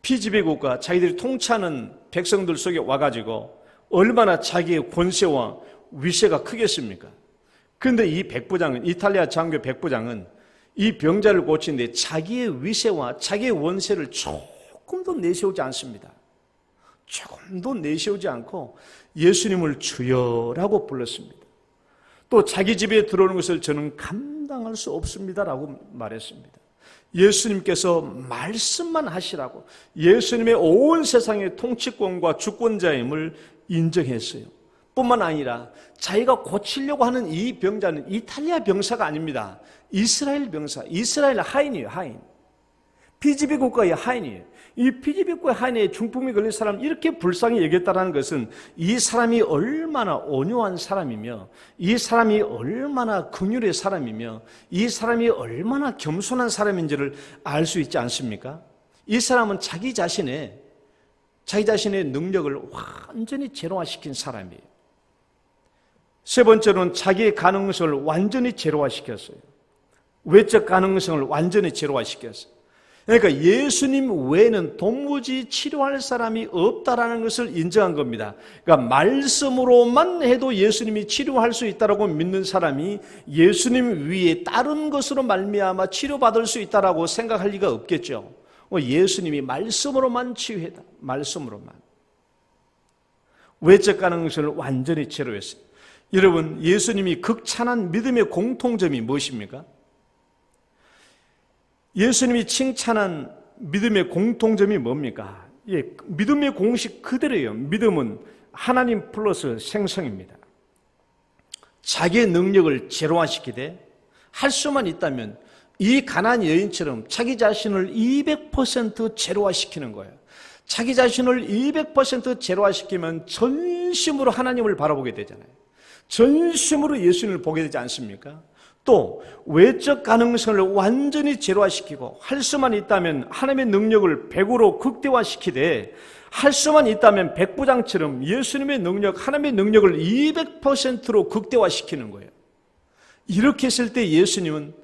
피지배국가, 자기들이 통치하는 백성들 속에 와가지고 얼마나 자기의 권세와 위세가 크겠습니까? 그런데 이 백부장은, 이탈리아 장교 백부장은 이 병자를 고치는데 자기의 위세와 자기의 원세를 조금도 내세우지 않습니다. 조금도 내세우지 않고 예수님을 주여라고 불렀습니다. 또 자기 집에 들어오는 것을 저는 감당할 수 없습니다라고 말했습니다. 예수님께서 말씀만 하시라고 예수님의 온 세상의 통치권과 주권자임을 인정했어요. 뿐만 아니라 자기가 고치려고 하는 이 병자는 이탈리아 병사가 아닙니다. 이스라엘 병사, 이스라엘 하인이에요. 하인. 피지비 국가의 하인이에요. 이 피지비 국가의 하인에 중풍이 걸린 사람 이렇게 불쌍히 여겼다는 것은 이 사람이 얼마나 온유한 사람이며 이 사람이 얼마나 긍휼의 사람이며 이 사람이 얼마나 겸손한 사람인지를 알 수 있지 않습니까? 이 사람은 자기 자신의 능력을 완전히 제로화시킨 사람이에요. 세 번째로는 자기의 가능성을 완전히 제로화시켰어요. 외적 가능성을 완전히 제로화시켰어요. 그러니까 예수님 외에는 도무지 치료할 사람이 없다라는 것을 인정한 겁니다. 그러니까 말씀으로만 해도 예수님이 치료할 수 있다라고 믿는 사람이 예수님 위에 다른 것으로 말미암아 치료받을 수 있다라고 생각할 리가 없겠죠. 예수님이 말씀으로만 치유했다. 말씀으로만. 외적 가능성을 완전히 제로했어요. 여러분, 예수님이 극찬한 믿음의 공통점이 무엇입니까? 예수님이 칭찬한 믿음의 공통점이 뭡니까? 믿음의 공식 그대로예요. 믿음은 하나님 플러스 생성입니다. 자기의 능력을 제로화시키되 할 수만 있다면 이 가난한 여인처럼 자기 자신을 200% 제로화시키는 거예요. 자기 자신을 200% 제로화시키면 전심으로 하나님을 바라보게 되잖아요. 전심으로 예수님을 보게 되지 않습니까? 또 외적 가능성을 완전히 제로화시키고 할 수만 있다면 하나님의 능력을 100으로 극대화시키되 할 수만 있다면 백부장처럼 예수님의 능력, 하나님의 능력을 200%로 극대화시키는 거예요. 이렇게 했을 때 예수님은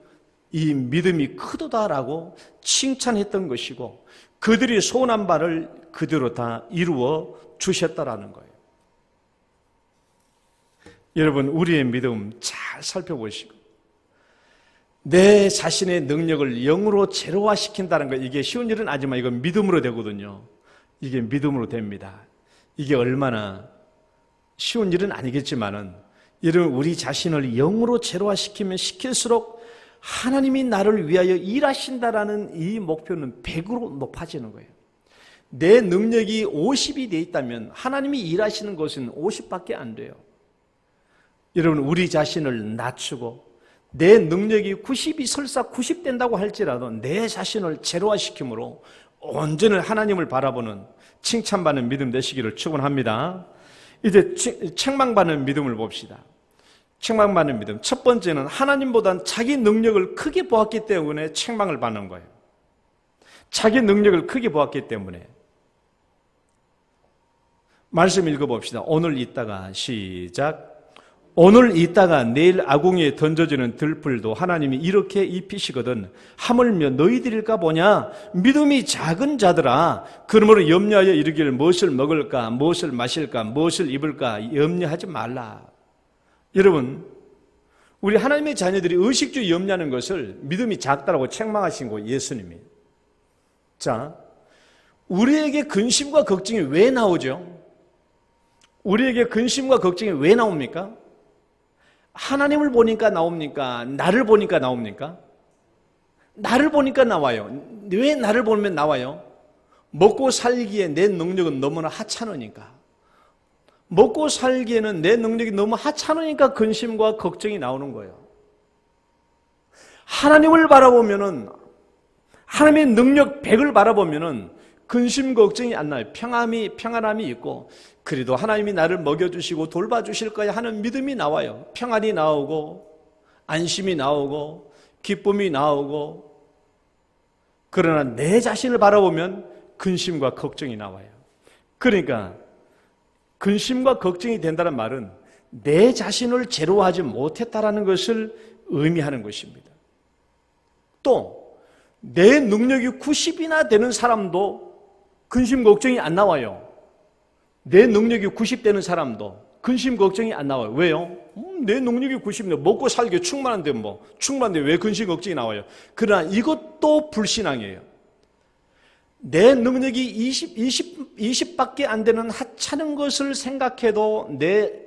이 믿음이 크도다라고 칭찬했던 것이고 그들이 소원한 바를 그대로 다 이루어 주셨다라는 거예요. 여러분, 우리의 믿음 잘 살펴보시고 내 자신의 능력을 0으로 제로화시킨다는 거, 이게 쉬운 일은 아니지만 이건 믿음으로 되거든요. 이게 믿음으로 됩니다. 이게 얼마나 쉬운 일은 아니겠지만은 여러분, 우리 자신을 0으로 제로화시키면 시킬수록 하나님이 나를 위하여 일하신다라는 이 목표는 100으로 높아지는 거예요. 내 능력이 50이 돼 있다면 하나님이 일하시는 것은 50밖에 안 돼요. 여러분, 우리 자신을 낮추고 내 능력이 90이 설사 90 된다고 할지라도 내 자신을 제로화시킴으로 온전히 하나님을 바라보는 칭찬받는 믿음 되시기를 축원합니다. 이제 책망받는 믿음을 봅시다. 책망받는 믿음. 첫 번째는 하나님보단 자기 능력을 크게 보았기 때문에 책망을 받는 거예요. 자기 능력을 크게 보았기 때문에. 말씀 읽어봅시다. 오늘 있다가 시작. 오늘 있다가 내일 아궁이에 던져지는 들풀도 하나님이 이렇게 입히시거든 하물며 너희들일까 보냐. 믿음이 작은 자들아, 그러므로 염려하여 이르기를 무엇을 먹을까, 무엇을 마실까, 무엇을 입을까 염려하지 말라. 여러분, 우리 하나님의 자녀들이 의식주 염려하는 것을 믿음이 작다라고 책망하신 거 예수님이. 자, 우리에게 근심과 걱정이 왜 나오죠? 우리에게 근심과 걱정이 왜 나옵니까? 하나님을 보니까 나옵니까? 나를 보니까 나옵니까? 나를 보니까 나와요. 왜 나를 보면 나와요? 먹고 살기에 내 능력은 너무나 하찮으니까. 먹고 살기에는 내 능력이 너무 하찮으니까 근심과 걱정이 나오는 거예요. 하나님을 바라보면은, 하나님의 능력 100을 바라보면은 근심 걱정이 안 나요. 평안함이 있고, 그래도 하나님이 나를 먹여주시고 돌봐주실 거야 하는 믿음이 나와요. 평안이 나오고 안심이 나오고 기쁨이 나오고. 그러나 내 자신을 바라보면 근심과 걱정이 나와요. 그러니까 근심과 걱정이 된다는 말은 내 자신을 제로하지 못했다라는 것을 의미하는 것입니다. 또 내 능력이 90이나 되는 사람도 근심 걱정이 안 나와요. 내 능력이 90 되는 사람도 근심 걱정이 안 나와요. 왜요? 내 능력이 90인데 먹고 살기에 충분한데 왜 근심 걱정이 나와요? 그러나 이것도 불신앙이에요.
내 능력이 20밖에 안 되는 하찮은 것을 생각해도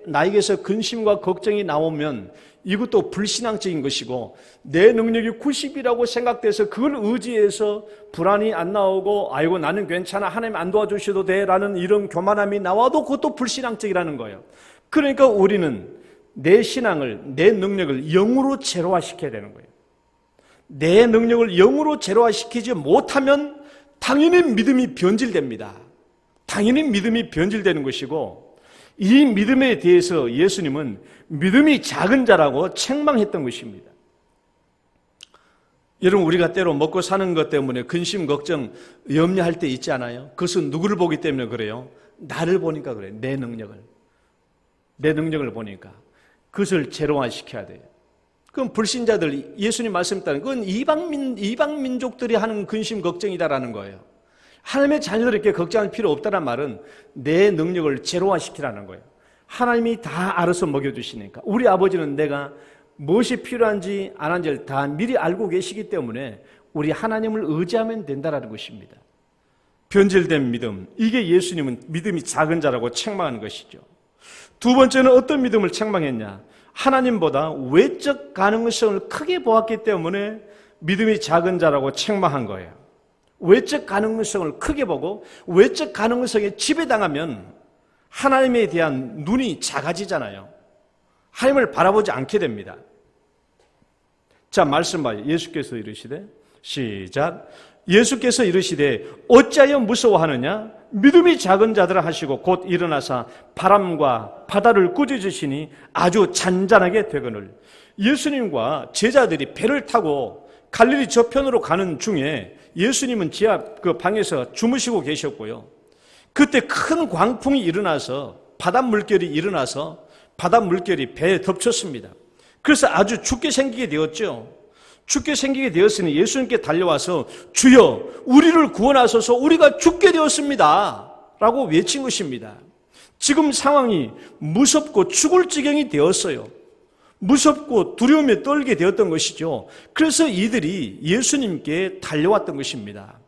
나에게서 근심과 걱정이 나오면 이것도 불신앙적인 것이고, 내 능력이 90이라고 생각돼서 그걸 의지해서 불안이 안 나오고 아이고 나는 괜찮아 하나님 안 도와주셔도 돼 라는 이런 교만함이 나와도 그것도 불신앙적이라는 거예요. 그러니까 우리는 내 신앙을, 내 능력을 0으로 제로화시켜야 되는 거예요. 내 능력을 0으로 제로화시키지 못하면 당연히 믿음이 변질됩니다. 당연히 믿음이 변질되는 것이고, 이 믿음에 대해서 예수님은 믿음이 작은 자라고 책망했던 것입니다. 여러분, 우리가 때로 먹고 사는 것 때문에 근심, 걱정, 염려할 때 있지 않아요? 그것은 누구를 보기 때문에 그래요? 나를 보니까 그래요. 내 능력을 보니까. 그것을 제로화시켜야 돼요. 그럼 불신자들, 예수님 말씀했다는 그건 이방 민족들이 하는 근심, 걱정이다라는 거예요. 하나님의 자녀들에게 걱정할 필요 없다는 말은 내 능력을 제로화시키라는 거예요. 하나님이 다 알아서 먹여주시니까. 우리 아버지는 내가 무엇이 필요한지 안 한지를 다 미리 알고 계시기 때문에 우리 하나님을 의지하면 된다는 것입니다. 변질된 믿음, 이게 예수님은 믿음이 작은 자라고 책망하는 것이죠. 두 번째는 어떤 믿음을 책망했냐? 하나님보다 외적 가능성을 크게 보았기 때문에 믿음이 작은 자라고 책망한 거예요. 외적 가능성을 크게 보고 외적 가능성에 지배당하면 하나님에 대한 눈이 작아지잖아요. 하나님을 바라보지 않게 됩니다. 자, 말씀 봐요. 예수께서 이르시되, 시작. 예수께서 이르시되 어찌하여 무서워하느냐? 믿음이 작은 자들아 하시고 곧 일어나사 바람과 바다를 꾸짖으시니 아주 잔잔하게 되거늘. 예수님과 제자들이 배를 타고 갈릴리 저편으로 가는 중에 예수님은 지하 그 방에서 주무시고 계셨고요. 그때 큰 광풍이 일어나서 바닷물결이 일어나서 바닷물결이 배에 덮쳤습니다. 그래서 아주 죽게 생기게 되었죠. 죽게 생기게 되었으니 예수님께 달려와서 주여 우리를 구원하소서, 우리가 죽게 되었습니다 라고 외친 것입니다. 지금 상황이 무섭고 죽을 지경이 되었어요. 무섭고 두려움에 떨게 되었던 것이죠. 그래서 이들이 예수님께 달려왔던 것입니다.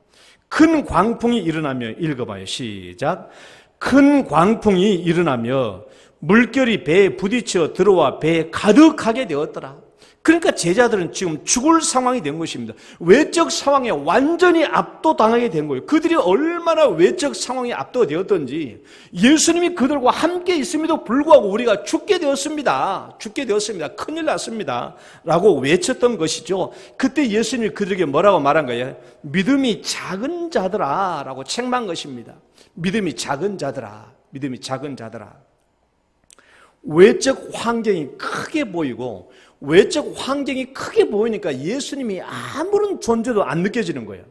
큰 광풍이 일어나며, 읽어봐요. 시작. 큰 광풍이 일어나며 물결이 배에 부딪혀 들어와 배에 가득하게 되었더라. 그러니까 제자들은 지금 죽을 상황이 된 것입니다. 외적 상황에 완전히 압도당하게 된 거예요. 그들이 얼마나 외적 상황에 압도되었던지, 예수님이 그들과 함께 있음에도 불구하고 우리가 죽게 되었습니다. 죽게 되었습니다. 큰일 났습니다 라고 외쳤던 것이죠. 그때 예수님이 그들에게 뭐라고 말한 거예요? 믿음이 작은 자들아 라고 책망한 것입니다. 믿음이 작은 자들아, 믿음이 작은 자들아. 외적 환경이 크게 보이고 외적 환경이 크게 보이니까 예수님이 아무런 존재도 안 느껴지는 거예요.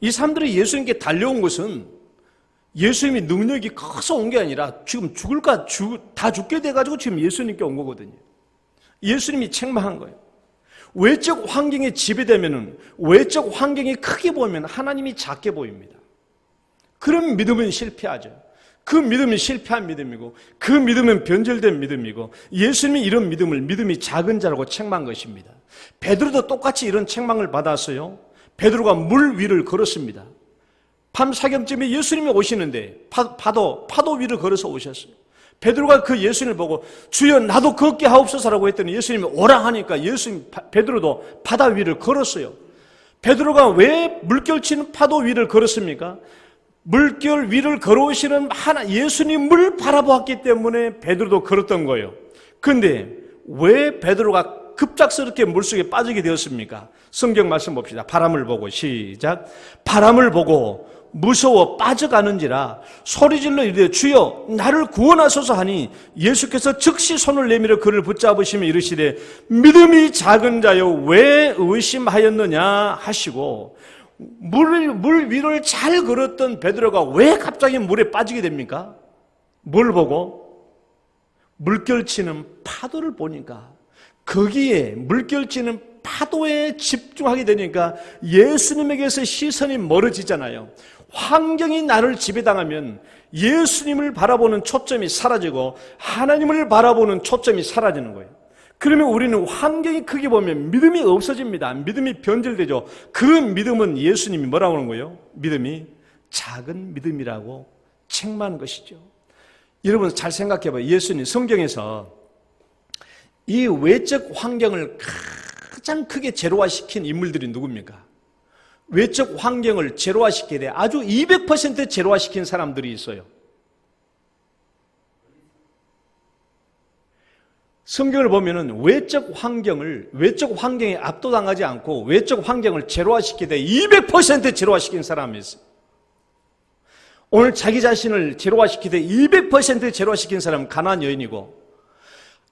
이 사람들이 예수님께 달려온 것은 예수님이 능력이 커서 온 게 아니라 지금 다 죽게 돼가지고 지금 예수님께 온 거거든요. 예수님이 책망한 거예요. 외적 환경에 지배되면은, 외적 환경이 크게 보이면 하나님이 작게 보입니다. 그런 믿음은 실패하죠. 그 믿음이 실패한 믿음이고, 그 믿음은 변절된 믿음이고, 예수님이 이런 믿음을 믿음이 작은 자라고 책망한 것입니다. 베드로도 똑같이 이런 책망을 받았어요. 베드로가 물 위를 걸었습니다. 밤 사경쯤에 예수님이 오시는데 파도 위를 걸어서 오셨어요. 베드로가 그 예수님을 보고 주여 나도 걷게 하옵소서라고 했더니 예수님이 오라 하니까 베드로도 바다 위를 걸었어요. 베드로가 왜 물결치는 파도 위를 걸었습니까? 물결 위를 걸어오시는 예수님을 바라보았기 때문에 베드로도 걸었던 거예요. 그런데 왜 베드로가 급작스럽게 물속에 빠지게 되었습니까? 성경 말씀 봅시다. 바람을 보고, 시작. 바람을 보고 무서워 빠져가는지라 소리질러 이르되 주여 나를 구원하소서 하니 예수께서 즉시 손을 내밀어 그를 붙잡으시며 이르시되 믿음이 작은 자여 왜 의심하였느냐 하시고, 물 위를 잘 걸었던 베드로가 왜 갑자기 물에 빠지게 됩니까? 뭘 보고? 물결치는 파도를 보니까, 거기에 물결치는 파도에 집중하게 되니까 예수님에게서 시선이 멀어지잖아요. 환경이 나를 지배당하면 예수님을 바라보는 초점이 사라지고 하나님을 바라보는 초점이 사라지는 거예요. 그러면 우리는 환경이 크게 보면 믿음이 없어집니다. 믿음이 변질되죠. 그 믿음은 예수님이 뭐라고 하는 거예요? 믿음이 작은 믿음이라고 책망한 것이죠. 여러분 잘 생각해 봐요. 예수님 성경에서 이 외적 환경을 가장 크게 제로화시킨 인물들이 누굽니까? 외적 환경을 제로화시키게 돼 아주 200% 제로화시킨 사람들이 있어요. 성경을 보면은 외적 환경에 압도당하지 않고 외적 환경을 제로화시키게 돼 200% 제로화시킨 사람이 있어요. 오늘 자기 자신을 제로화시키되 200% 제로화시킨 사람은 가나안 여인이고,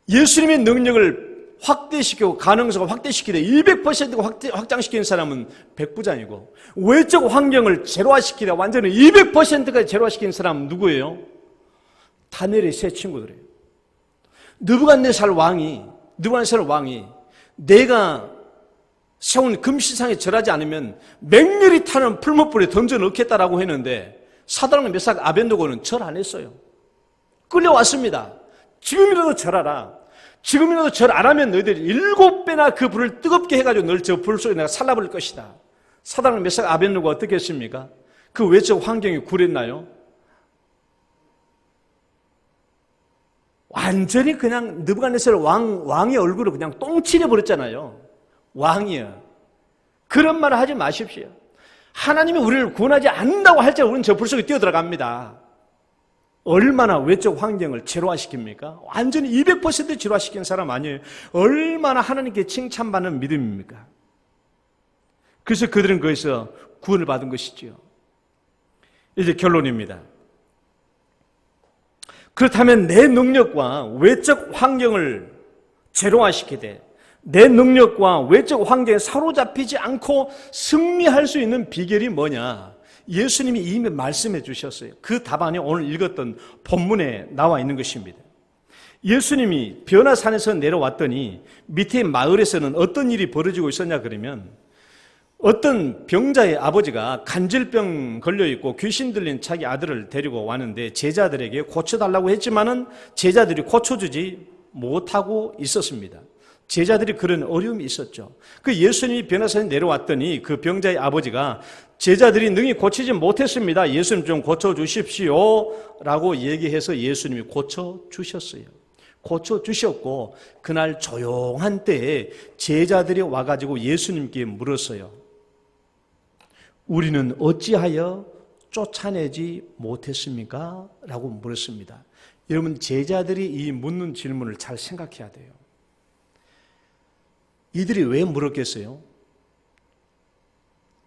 예수님의 능력을 확대시키고 가능성을 확대시키되 200%가 확장시킨 사람은 백부장이고, 외적 환경을 제로화시키되 완전히 200%까지 제로화시킨 사람은 누구예요? 다니엘의 세 친구들이에요. 느부갓네살 왕이 내가 세운 금시상에 절하지 않으면 맹렬히 타는 풀무불에 던져 넣겠다라고 했는데 사드락 메삭 아벤노고는 절 안 했어요. 끌려왔습니다. 지금이라도 절하라. 지금이라도 절 안 하면 너희들이 7배나 그 불을 뜨겁게 해가지고 널 저 불 속에 내가 살라버릴 것이다. 사드락 메삭 아벤노고가 어떻게 했습니까? 그 외적 환경이 굴했나요? 완전히 그냥 느부갓네살 왕의 얼굴을 그냥 똥칠해 버렸잖아요. 왕이요. 그런 말을 하지 마십시오. 하나님이 우리를 구원하지 않는다고 할지라도 우리는 저 불 속에 뛰어들어갑니다. 얼마나 외적 환경을 제로화시킵니까? 완전히 200% 제로화시킨 사람 아니에요. 얼마나 하나님께 칭찬받는 믿음입니까? 그래서 그들은 거기서 구원을 받은 것이죠. 이제 결론입니다. 그렇다면 내 능력과 외적 환경을 제로화시키되 내 능력과 외적 환경에 사로잡히지 않고 승리할 수 있는 비결이 뭐냐? 예수님이 이미 말씀해 주셨어요. 그 답안이 오늘 읽었던 본문에 나와 있는 것입니다. 예수님이 변화산에서 내려왔더니 밑에 마을에서는 어떤 일이 벌어지고 있었냐 그러면, 어떤 병자의 아버지가 간질병 걸려있고 귀신 들린 자기 아들을 데리고 왔는데 제자들에게 고쳐달라고 했지만은 제자들이 고쳐주지 못하고 있었습니다. 제자들이 그런 어려움이 있었죠. 그 예수님이 변화산에 내려왔더니 그 병자의 아버지가 제자들이 능히 고치지 못했습니다. 예수님 좀 고쳐주십시오 라고 얘기해서 예수님이 고쳐주셨어요. 고쳐주셨고 그날 조용한 때에 제자들이 와가지고 예수님께 물었어요. 우리는 어찌하여 쫓아내지 못했습니까? 라고 물었습니다. 여러분, 제자들이 이 묻는 질문을 잘 생각해야 돼요. 이들이 왜 물었겠어요?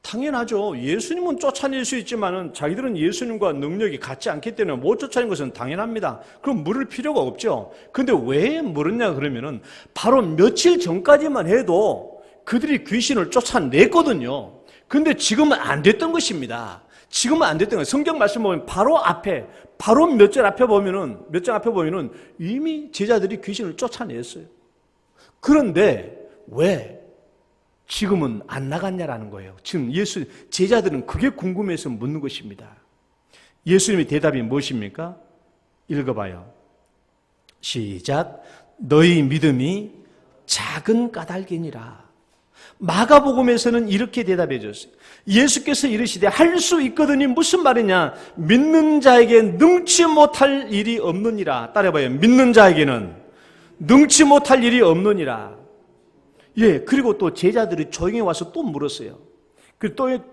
당연하죠. 예수님은 쫓아낼 수 있지만 자기들은 예수님과 능력이 같지 않기 때문에 못 쫓아낸 것은 당연합니다. 그럼 물을 필요가 없죠. 근데 왜 물었냐 그러면은 바로 며칠 전까지만 해도 그들이 귀신을 쫓아냈거든요. 근데 지금은 안 됐던 것입니다. 지금은 안 됐던 거예요. 성경 말씀 보면 바로 몇 절 앞에 보면은 이미 제자들이 귀신을 쫓아냈어요. 그런데 왜 지금은 안 나갔냐라는 거예요. 지금 제자들은 그게 궁금해서 묻는 것입니다. 예수님의 대답이 무엇입니까? 읽어봐요. 시작. 너희 믿음이 작은 까닭이니라. 마가복음에서는 이렇게 대답해 줬어요. 예수께서 이르시되 할 수 있거든이 무슨 말이냐? 믿는 자에게 능치 못할 일이 없느니라. 따라해봐요. 믿는 자에게는 능치 못할 일이 없느니라. 예, 그리고 또 제자들이 조용히 와서 또 물었어요.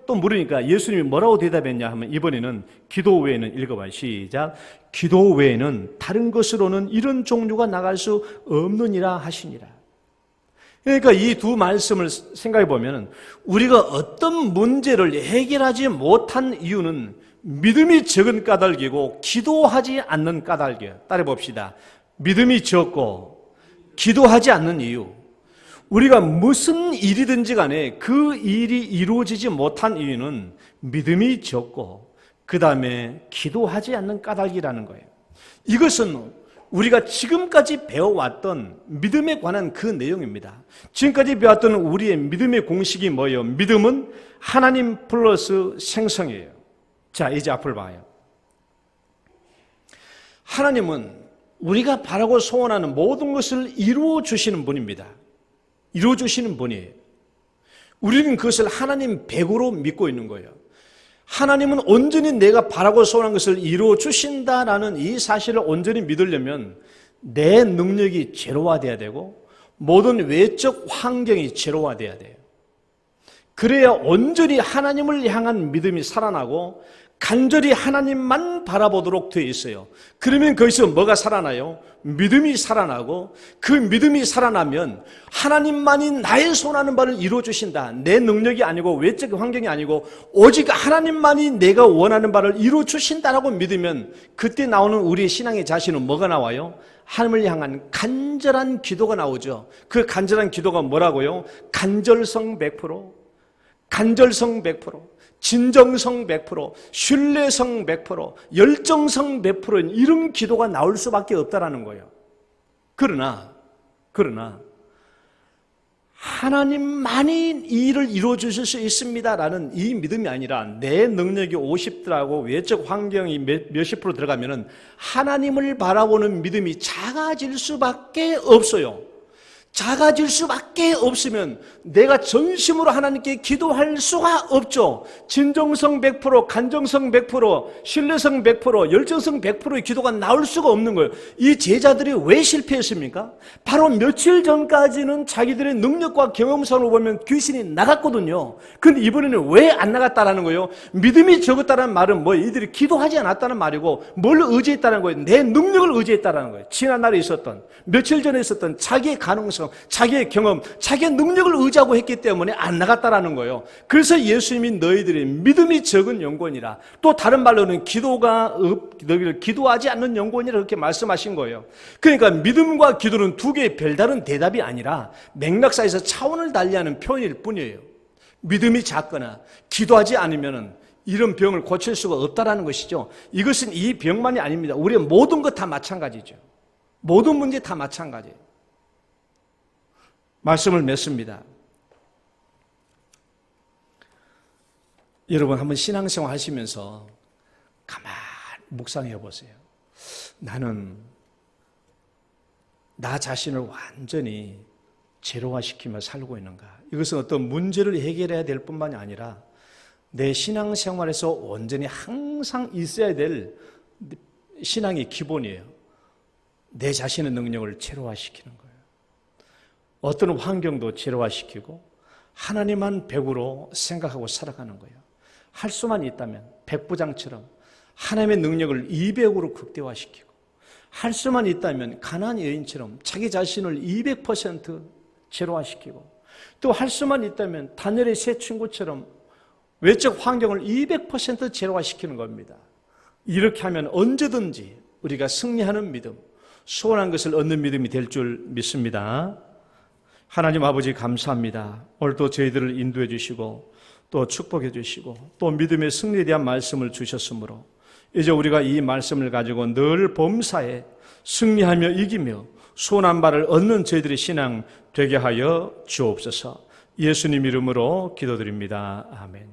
또 물으니까 예수님이 뭐라고 대답했냐 하면 이번에는 기도 외에는 읽어봐요. 시작. 기도 외에는 다른 것으로는 이런 종류가 나갈 수 없느니라 하시니라. 그러니까 이 두 말씀을 생각해 보면 우리가 어떤 문제를 해결하지 못한 이유는 믿음이 적은 까닭이고 기도하지 않는 까닭이에요. 따라해 봅시다. 믿음이 적고 기도하지 않는 이유. 우리가 무슨 일이든지 간에 그 일이 이루어지지 못한 이유는 믿음이 적고 그 다음에 기도하지 않는 까닭이라는 거예요. 이것은 우리가 지금까지 배워왔던 믿음에 관한 그 내용입니다. 지금까지 배웠던 우리의 믿음의 공식이 뭐예요? 믿음은 하나님 플러스 생성이에요. 자, 이제 앞을 봐요. 하나님은 우리가 바라고 소원하는 모든 것을 이루어 주시는 분입니다. 이루어 주시는 분이에요. 우리는 그것을 하나님 백으로 믿고 있는 거예요. 하나님은 온전히 내가 바라고 소원한 것을 이루어 주신다라는 이 사실을 온전히 믿으려면 내 능력이 제로화돼야 되고 모든 외적 환경이 제로화돼야 돼요. 그래야 온전히 하나님을 향한 믿음이 살아나고 간절히 하나님만 바라보도록 되어 있어요. 그러면 거기서 뭐가 살아나요? 믿음이 살아나고 그 믿음이 살아나면 하나님만이 나의 소원하는 바를 이루어 주신다. 내 능력이 아니고 외적 환경이 아니고 오직 하나님만이 내가 원하는 바를 이루어 주신다라고 믿으면 그때 나오는 우리의 신앙의 자신은 뭐가 나와요? 하나님을 향한 간절한 기도가 나오죠. 그 간절한 기도가 뭐라고요? 간절성 100%, 간절성 100%, 진정성 100%, 신뢰성 100%, 열정성 100%인 이런 기도가 나올 수밖에 없다라는 거예요. 그러나 하나님만이 이 일을 이루어 주실 수 있습니다라는 이 믿음이 아니라 내 능력이 50더라고 외적 환경이 몇십 프로 들어가면은 하나님을 바라보는 믿음이 작아질 수밖에 없어요. 작아질 수밖에 없으면 내가 전심으로 하나님께 기도할 수가 없죠. 진정성 100%, 간정성 100%, 신뢰성 100%, 열정성 100%의 기도가 나올 수가 없는 거예요. 이 제자들이 왜 실패했습니까? 바로 며칠 전까지는 자기들의 능력과 경험상으로 보면 귀신이 나갔거든요. 근데 이번에는 왜 안 나갔다라는 거예요? 믿음이 적었다는 말은 뭐 이들이 기도하지 않았다는 말이고 뭘 의지했다는 거예요? 내 능력을 의지했다는 거예요. 지난날에 있었던, 며칠 전에 있었던 자기의 가능성, 자기의 경험, 자기의 능력을 의지하고 했기 때문에 안 나갔다라는 거예요. 그래서 예수님이 너희들이 믿음이 적은 영혼이라, 또 다른 말로는 너희를 기도하지 않는 영혼이라 그렇게 말씀하신 거예요. 그러니까 믿음과 기도는 두 개의 별다른 대답이 아니라 맥락사에서 차원을 달리하는 표현일 뿐이에요. 믿음이 작거나 기도하지 않으면 이런 병을 고칠 수가 없다라는 것이죠. 이것은 이 병만이 아닙니다. 우리의 모든 것 다 마찬가지죠. 모든 문제 다 마찬가지예요. 말씀을 맺습니다. 여러분 한번 신앙생활 하시면서 가만히 묵상해 보세요. 나는 나 자신을 완전히 제로화시키며 살고 있는가? 이것은 어떤 문제를 해결해야 될 뿐만이 아니라 내 신앙생활에서 온전히 항상 있어야 될 신앙의 기본이에요. 내 자신의 능력을 제로화시키는 거예요. 어떤 환경도 제로화시키고 하나님만 100으로 생각하고 살아가는 거예요. 할 수만 있다면 백부장처럼 하나님의 능력을 200으로 극대화시키고, 할 수만 있다면 가나안 여인처럼 자기 자신을 200% 제로화시키고, 또 할 수만 있다면 다니엘의 세 친구처럼 외적 환경을 200% 제로화시키는 겁니다. 이렇게 하면 언제든지 우리가 승리하는 믿음, 소원한 것을 얻는 믿음이 될 줄 믿습니다. 하나님 아버지 감사합니다. 오늘도 저희들을 인도해 주시고 또 축복해 주시고 또 믿음의 승리에 대한 말씀을 주셨으므로 이제 우리가 이 말씀을 가지고 늘 범사에 승리하며 이기며 소원한 바를 얻는 저희들의 신앙 되게 하여 주옵소서. 예수님 이름으로 기도드립니다. 아멘.